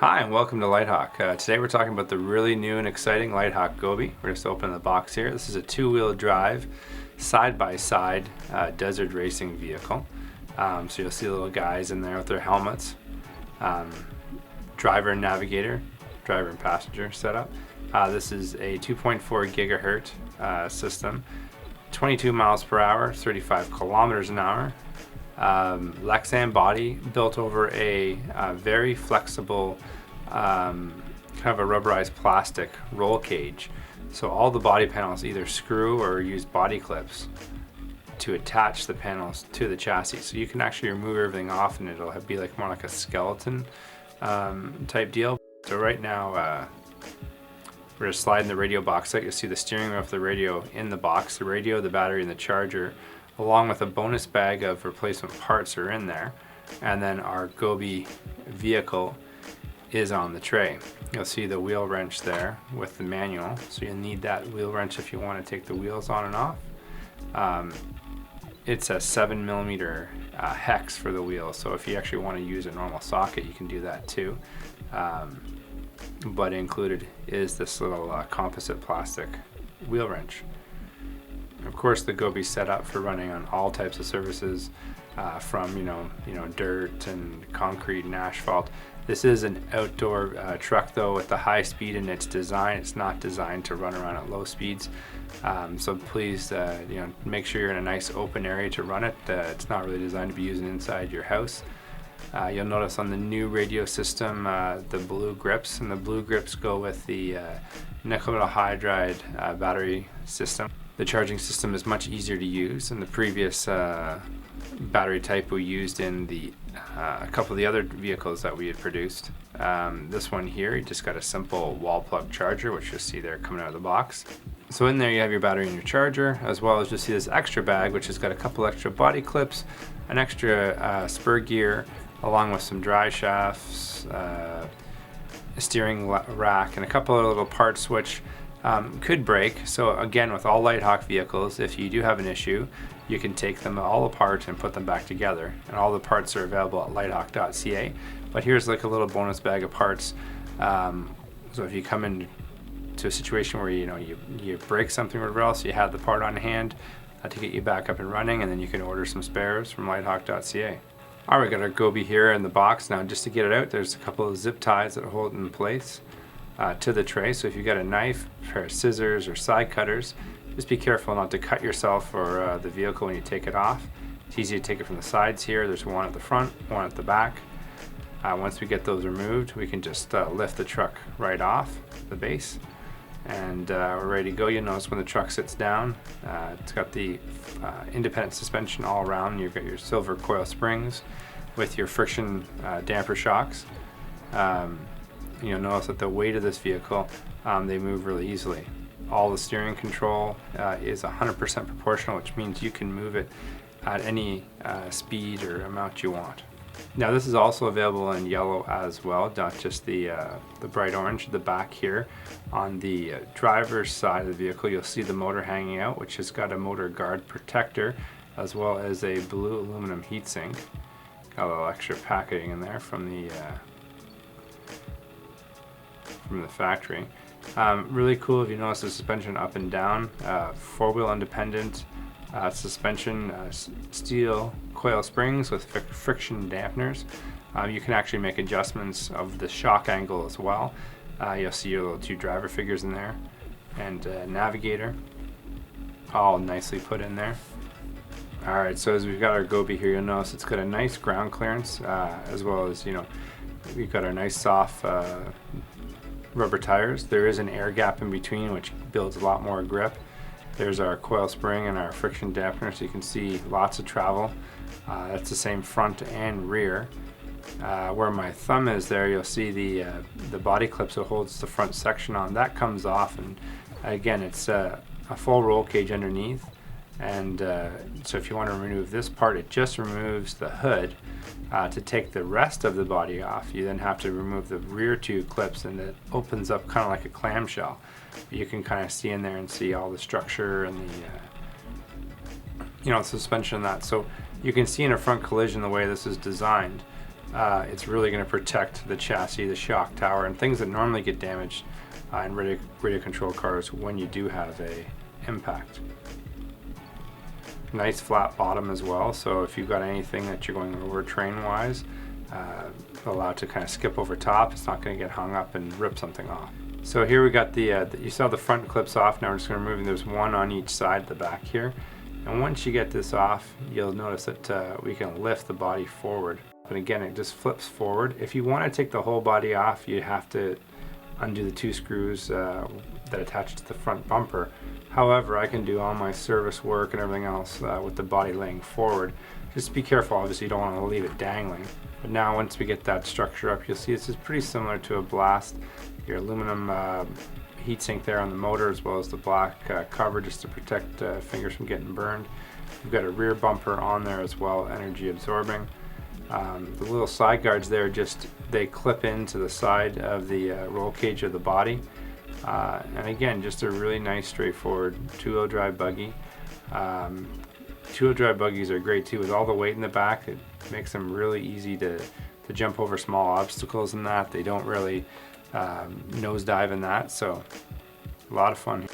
Hi and welcome to Lighthawk. Today we're talking about the really new and exciting LiteHawk GOBI. We're just opening the box here. This is a two-wheel drive, side-by-side desert racing vehicle. So you'll see little guys in there with their helmets. Driver and navigator, driver and passenger setup. This is a 2.4 gigahertz system, 22 miles per hour, 35 kilometers an hour. Lexan body built over a very flexible kind of a rubberized plastic roll cage, so all the body panels either screw or use body clips to attach the panels to the chassis, so you can actually remove everything off and it'll be like more like a skeleton type deal. So right now we're just sliding the radio box out. You'll see the steering wheel with the radio in the box, the radio, the battery, and the charger, along with a bonus bag of replacement parts are in there. And then our GOBI vehicle is on the tray. You'll see the wheel wrench there with the manual, so you'll need that wheel wrench if you want to take the wheels on and off. It's a 7mm hex for the wheel, so if you actually want to use a normal socket you can do that too. But included is this little composite plastic wheel wrench. Of course, the GOBI is set up for running on all types of surfaces, from you know dirt and concrete and asphalt. This is an outdoor truck though, with the high speed in its design. It's not designed to run around at low speeds, so please make sure you're in a nice open area to run it. It's not really designed to be used inside your house. You'll notice on the new radio system the blue grips, and the blue grips go with the nickel metal hydride battery system. The charging system is much easier to use than the previous battery type we used in a couple of the other vehicles that we had produced. This one here, you just got a simple wall plug charger, which you'll see there coming out of the box. So in there you have your battery and your charger, as well as you'll see this extra bag, which has got a couple extra body clips, an extra spur gear, along with some dry shafts, a steering rack, and a couple of little parts which could break. So again, with all LiteHawk vehicles, if you do have an issue, you can take them all apart and put them back together, and all the parts are available at LiteHawk.ca. But here's like a little bonus bag of parts. So if you come into a situation where you break something or whatever else, you have the part on hand to get you back up and running, and then you can order some spares from LiteHawk.ca. All right, we got our GOBI here in the box. Now just to get it out, there's a couple of zip ties that hold it in place to the tray. So if you've got a knife, a pair of scissors, or side cutters, just be careful not to cut yourself or the vehicle when you take it off. It's easy to take it from the sides here. There's one at the front, one at the back. Once we get those removed, we can just lift the truck right off the base, and we're ready to go. You'll notice when the truck sits down, it's got the independent suspension all around. You've got your silver coil springs with your friction damper shocks. You'll notice that the weight of this vehicle, they move really easily. All the steering control is 100% proportional, which means you can move it at any speed or amount you want. Now this is also available in yellow as well, not just the bright orange. The back here on the driver's side of the vehicle, you'll see the motor hanging out, which has got a motor guard protector, as well as a blue aluminum heatsink. Got a little extra packaging in there from the factory. Really cool if you notice the suspension up and down, four-wheel independent suspension, steel coil springs with friction dampeners. You can actually make adjustments of the shock angle as well. You'll see your little two driver figures in there, and navigator, all nicely put in there. Alright, so as we've got our GOBI here, you'll notice it's got a nice ground clearance, as well as we've got our nice soft rubber tires. There is an air gap in between, which builds a lot more grip. There's our coil spring and our friction dampener, so you can see lots of travel. That's the same front and rear. Where my thumb is there, you'll see the body clip that holds the front section on. That comes off, and again, it's a full roll cage underneath. And so if you want to remove this part, it just removes the hood. To take the rest of the body off, you then have to remove the rear two clips, and it opens up kind of like a clamshell. But you can kind of see in there and see all the structure and the suspension and that. So you can see in a front collision the way this is designed. it's really going to protect the chassis, the shock tower, and things that normally get damaged in radio control cars when you do have a impact. Nice flat bottom as well, so if you've got anything that you're going over train wise, allow it to kind of skip over top. It's not going to get hung up and rip something off. So here we got you saw the front clips off. Now we're just going to remove, there's one on each side at the back here, and once you get this off, you'll notice that we can lift the body forward, but again it just flips forward. If you want to take the whole body off, you have to undo the 2 screws that attach to the front bumper. However, I can do all my service work and everything else with the body laying forward. Just be careful, obviously you don't want to leave it dangling. But now once we get that structure up, you'll see this is pretty similar to a Blast. Your aluminum heatsink there on the motor, as well as the black cover just to protect fingers from getting burned. You've got a rear bumper on there as well, energy absorbing. The little side guards there, they clip into the side of the roll cage of the body. And again, just a really nice, straightforward 2-wheel drive buggy. 2-wheel drive buggies are great too, with all the weight in the back. It makes them really easy to jump over small obstacles and that. They don't really nosedive in that, so a lot of fun.